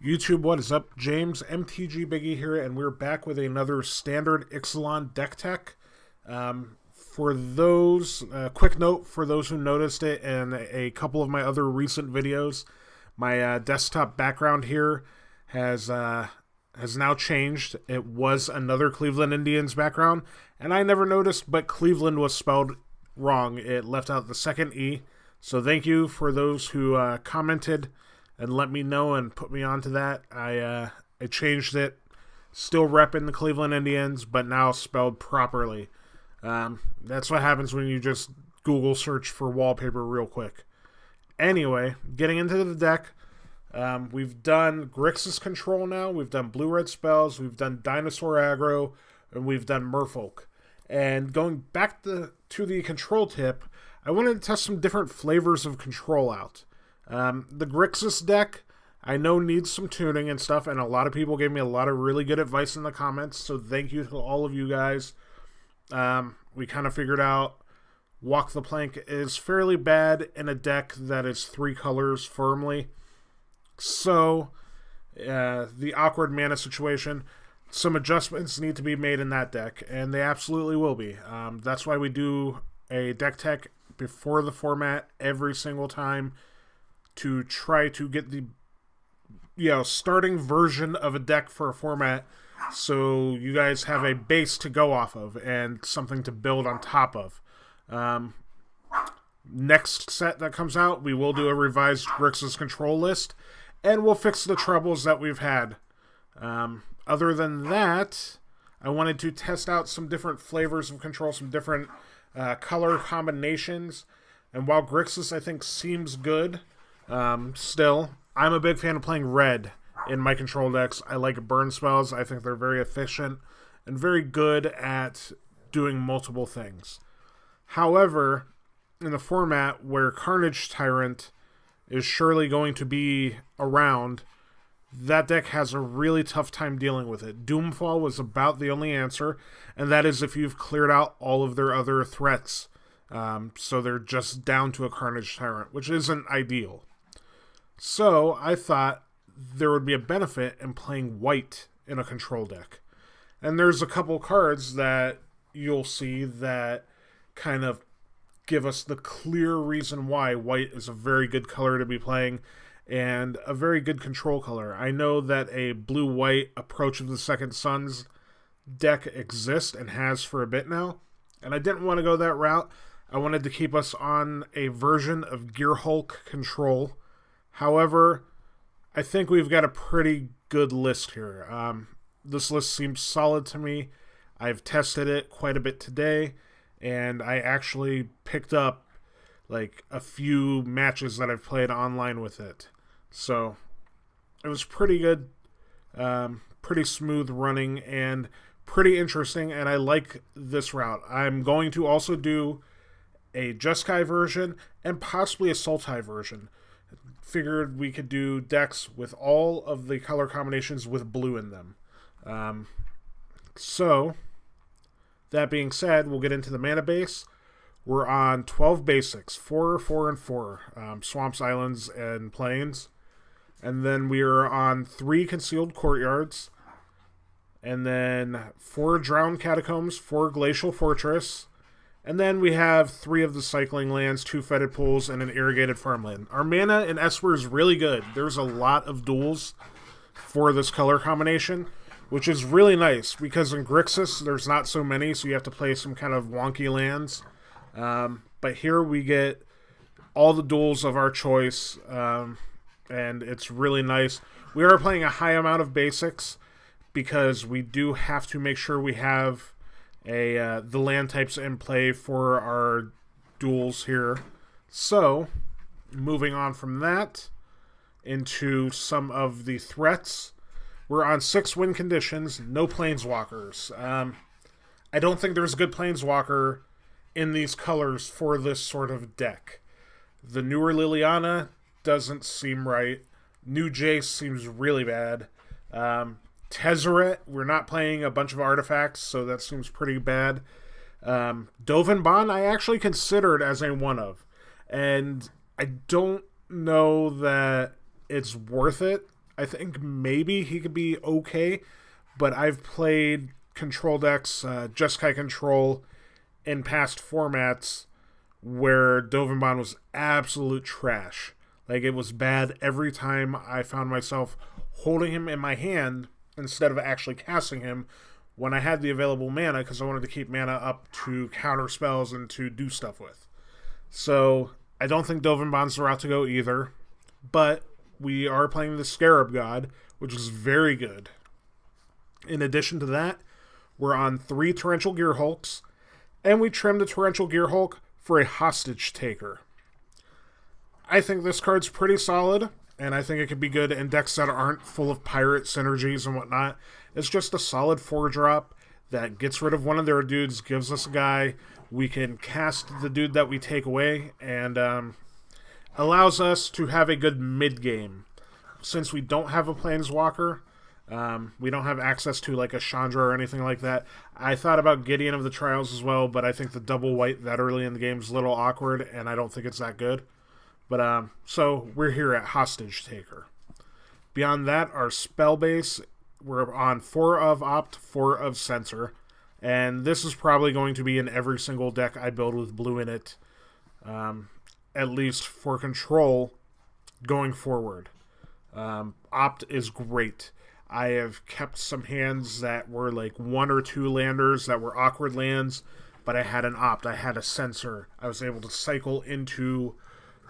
YouTube, what is up? James, MTG Biggie here, and we're back with another standard Ixalan deck tech. For those, quick note for those who noticed it in a couple of my other recent videos, my desktop background here has now changed. It was another Cleveland Indians background, and I never noticed, but Cleveland was spelled wrong. It left out the second E, so thank you for those who commented and let me know and put me onto that. I changed it. Still repping the Cleveland Indians, but now spelled properly. That's what happens when you just Google search for wallpaper real quick. Anyway, getting into the deck, we've done Grixis Control now. We've done blue-red spells. We've done Dinosaur Aggro, and we've done Merfolk. And going back to the control tip, I wanted to test some different flavors of control out. The Grixis deck, I know, needs some tuning and stuff, and a lot of people gave me a lot of really good advice in the comments, so thank you to all of you guys. We kind of figured out Walk the Plank is fairly bad in a deck that is 3 colors firmly. So, the awkward mana situation, some adjustments need to be made in that deck, and they absolutely will be. That's why we do a deck tech before the format every single time, to try to get the starting version of a deck for a format, so you guys have a base to go off of and something to build on top of. Next set that comes out, we will do a revised Grixis control list, and we'll fix the troubles that we've had. Other than that, I wanted to test out some different flavors of control, some different color combinations, and while Grixis I think seems good, still, I'm a big fan of playing red in my control decks. I like burn spells. I think they're very efficient and very good at doing multiple things. However, in the format where Carnage Tyrant is surely going to be around, that deck has a really tough time dealing with it. Doomfall was about the only answer, and that is if you've cleared out all of their other threats. So they're just down to a Carnage Tyrant, which isn't ideal. So I thought there would be a benefit in playing white in a control deck. And there's a couple cards that you'll see that kind of give us the clear reason why white is a very good color to be playing and a very good control color. I know that a blue-white Approach of the Second Sons deck exists and has for a bit now, and I didn't want to go that route. I wanted to keep us on a version of Gearhulk control. However, I think we've got a pretty good list here. This list seems solid to me. I've tested it quite a bit today, and I actually picked up like a few matches that I've played online with it. So it was pretty good, pretty smooth running, and pretty interesting, and I like this route. I'm going to also do a Jeskai version and possibly a Sultai version. Figured we could do decks with all of the color combinations with blue in them. So, that being said, we'll get into the mana base. We're on 12 basics, 4, 4, and 4. Swamps, Islands, and Plains. And then we are on 3 Concealed Courtyards. And then 4 Drowned Catacombs, 4 Glacial Fortress. And then we have 3 of the Cycling Lands, 2 Fetid Pools, and an Irrigated farmland. Our mana in Esper is really good. There's a lot of duels for this color combination, which is really nice, because in Grixis, there's not so many, so you have to play some kind of wonky lands. But here we get all the duels of our choice, and it's really nice. We are playing a high amount of basics, because we do have to make sure we have the land types in play for our duels here. So, moving on from that into some of the threats. We're on 6 win conditions, no planeswalkers. I don't think there's a good planeswalker in these colors for this sort of deck. The newer Liliana doesn't seem right. New Jace seems really bad. Tezzeret, we're not playing a bunch of artifacts, so that seems pretty bad. Dovin Bond, I actually considered as a one of, and I don't know that it's worth it. I think maybe he could be okay, but I've played control decks, Jeskai Control, in past formats where Dovin was absolute trash. Like, it was bad every time I found myself holding him in my hand instead of actually casting him when I had the available mana, because I wanted to keep mana up to counter spells and to do stuff with. So I don't think Dovin the route to go either, but we are playing the Scarab God, which is very good. In addition to that, we're on 3 Torrential Gearhulks, and we trimmed the Torrential Gearhulk for a Hostage Taker. I think this card's pretty solid, and I think it could be good in decks that aren't full of pirate synergies and whatnot. It's just a solid 4-drop that gets rid of one of their dudes, gives us a guy. We can cast the dude that we take away, and allows us to have a good mid-game. Since we don't have a Planeswalker, we don't have access to like a Chandra or anything like that. I thought about Gideon of the Trials as well, but I think the double white that early in the game is a little awkward, and I don't think it's that good. But so we're here at Hostage Taker. Beyond that, our spell base, we're on 4 of Opt, 4 of Censor, and this is probably going to be in every single deck I build with blue in it, at least for control going forward. Opt is great. I have kept some hands that were like 1 or 2 landers that were awkward lands, but I had an Opt, I had a Censor. I was able to cycle into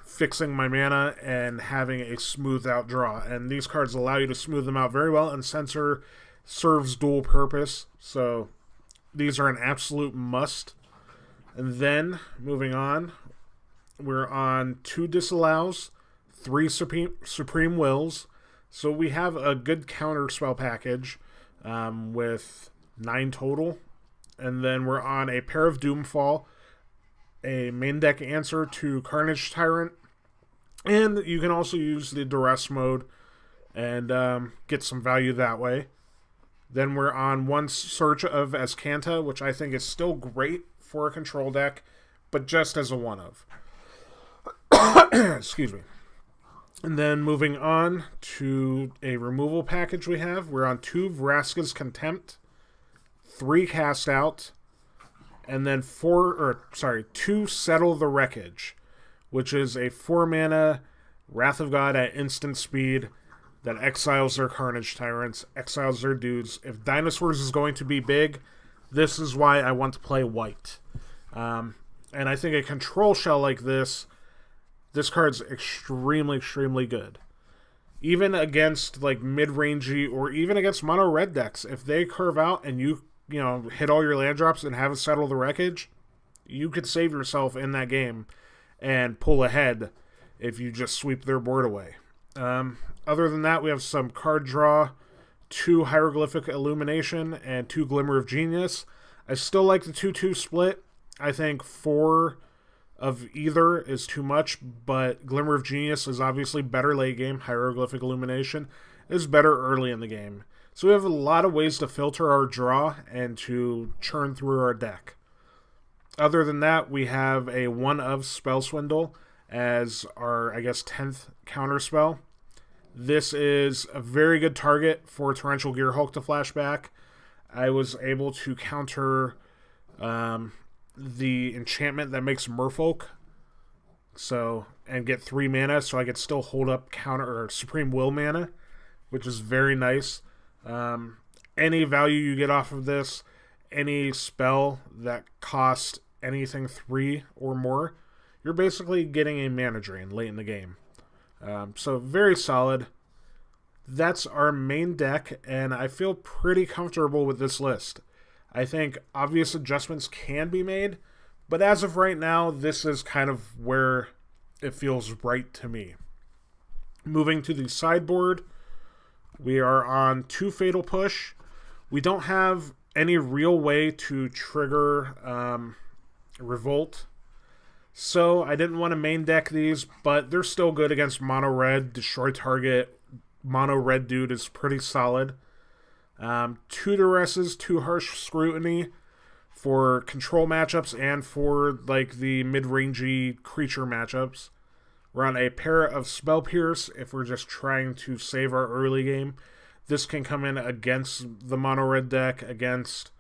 fixing my mana and having a smoothed out draw. And these cards allow you to smooth them out very well, and Censor serves dual purpose. So these are an absolute must. And then, moving on, we're on 2 Disallows, 3 Supreme Wills. So we have a good counter spell package with 9 total. And then we're on a pair of Doomfall, a main deck answer to Carnage Tyrant, and you can also use the Duress mode and get some value that way. Then we're on 1 Search of Azcanta, which I think is still great for a control deck, but just as a 1-of. Excuse me. And then moving on to a removal package we have, we're on 2 Vraska's Contempt, 3 Cast Out, and then 2 Settle the Wreckage, which is a 4-mana Wrath of God at instant speed that exiles their Carnage Tyrants, exiles their dudes. If Dinosaurs is going to be big, this is why I want to play white. And I think a control shell like this card's extremely, extremely good. Even against like mid-rangey or even against mono red decks, if they curve out and you hit all your land drops and have it settle the wreckage, you could save yourself in that game and pull ahead if you just sweep their board away. Other than that, we have some card draw, 2 Hieroglyphic Illumination, and 2 Glimmer of Genius. I still like the 2-2 split. I think 4 of either is too much, but Glimmer of Genius is obviously better late game. Hieroglyphic Illumination is better early in the game. So we have a lot of ways to filter our draw and to churn through our deck. Other than that, we have a 1-of Spell Swindle as our, 10th counter spell. This is a very good target for Torrential Gearhulk to flash back. I was able to counter the enchantment that makes Merfolk, and get 3 mana, so I could still hold up counter or Supreme Will mana, which is very nice. Any value you get off of this, any spell that costs anything 3 or more, you're basically getting a mana drain late in the game. So very solid. That's our main deck, and I feel pretty comfortable with this list. I think obvious adjustments can be made, but as of right now, this is kind of where it feels right to me. Moving to the sideboard, we are on 2 Fatal Push. We don't have any real way to trigger Revolt, so I didn't want to main deck these, but they're still good against mono red. Destroy target mono red dude is pretty solid. 2 Duresses, 2 Harsh Scrutiny for control matchups and for like the mid-rangey creature matchups. We're on a pair of Spell Pierce if we're just trying to save our early game. This can come in against the mono-red deck, against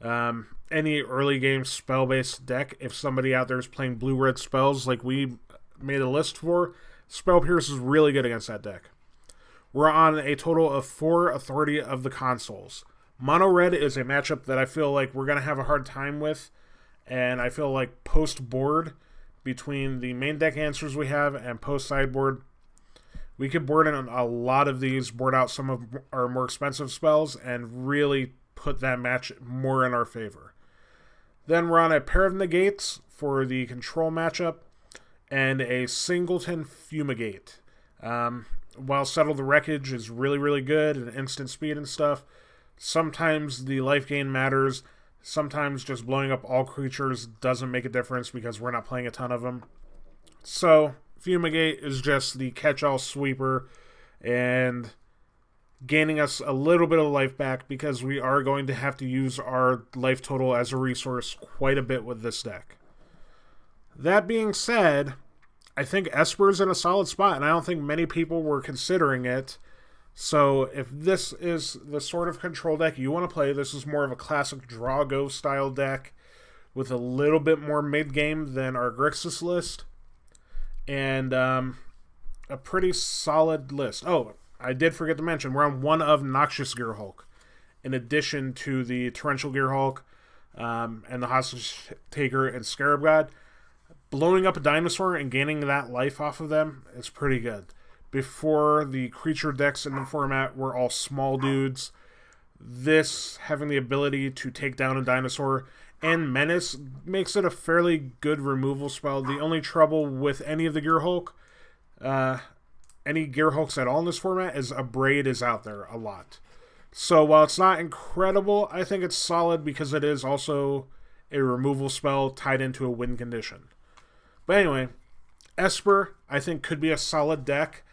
any early game spell-based deck. If somebody out there is playing blue-red spells like we made a list for, Spell Pierce is really good against that deck. We're on a total of 4 Authority of the Consuls. Mono-red is a matchup that I feel like we're going to have a hard time with, and I feel like post-board, between the main deck answers we have and post-sideboard, we could board in a lot of these, board out some of our more expensive spells, and really put that match more in our favor. Then we're on a pair of Negates for the control matchup, and a singleton Fumigate. While Settle the Wreckage is really, really good, and instant speed and stuff, sometimes the life gain matters. Sometimes just blowing up all creatures doesn't make a difference because we're not playing a ton of them. So, Fumigate is just the catch-all sweeper and gaining us a little bit of life back because we are going to have to use our life total as a resource quite a bit with this deck. That being said, I think Esper's in a solid spot, and I don't think many people were considering it. So if this is the sort of control deck you want to play, this is more of a classic draw-go style deck with a little bit more mid-game than our Grixis list, and a pretty solid list. Oh, I did forget to mention, we're on one of Noxious Gearhulk, in addition to the Torrential Gearhulk and the Hostage Taker and Scarab God. Blowing up a dinosaur and gaining that life off of them is pretty good. Before, the creature decks in the format were all small dudes. This, having the ability to take down a dinosaur and menace, makes it a fairly good removal spell. The only trouble with any of the Gearhulk, any Gearhulks at all in this format, is Abrade is out there a lot. So while it's not incredible, I think it's solid because it is also a removal spell tied into a win condition. But anyway, Esper, I think, could be a solid deck.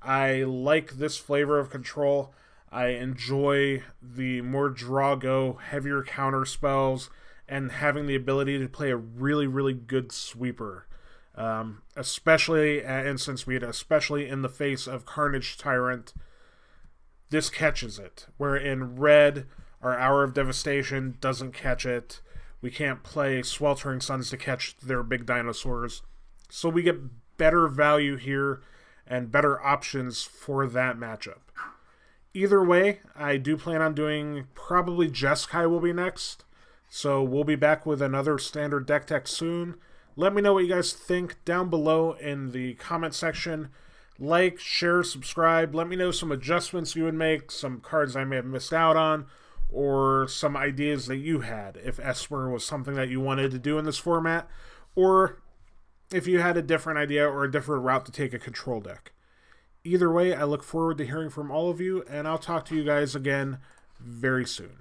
I like this flavor of control. I enjoy the more draw-go, heavier counter spells, and having the ability to play a really, really good sweeper. Especially at instant speed, especially in the face of Carnage Tyrant. This catches it. Where in red, our Hour of Devastation doesn't catch it. We can't play Sweltering Suns to catch their big dinosaurs. So we get better value here and better options for that matchup. Either way, I do plan on doing probably Jeskai will be next. So we'll be back with another standard deck tech soon. Let me know what you guys think down below in the comment section. Like, share, subscribe. Let me know some adjustments you would make, some cards I may have missed out on, or some ideas that you had if Esper was something that you wanted to do in this format, or if you had a different idea or a different route to take a control deck. Either way, I look forward to hearing from all of you, and I'll talk to you guys again very soon.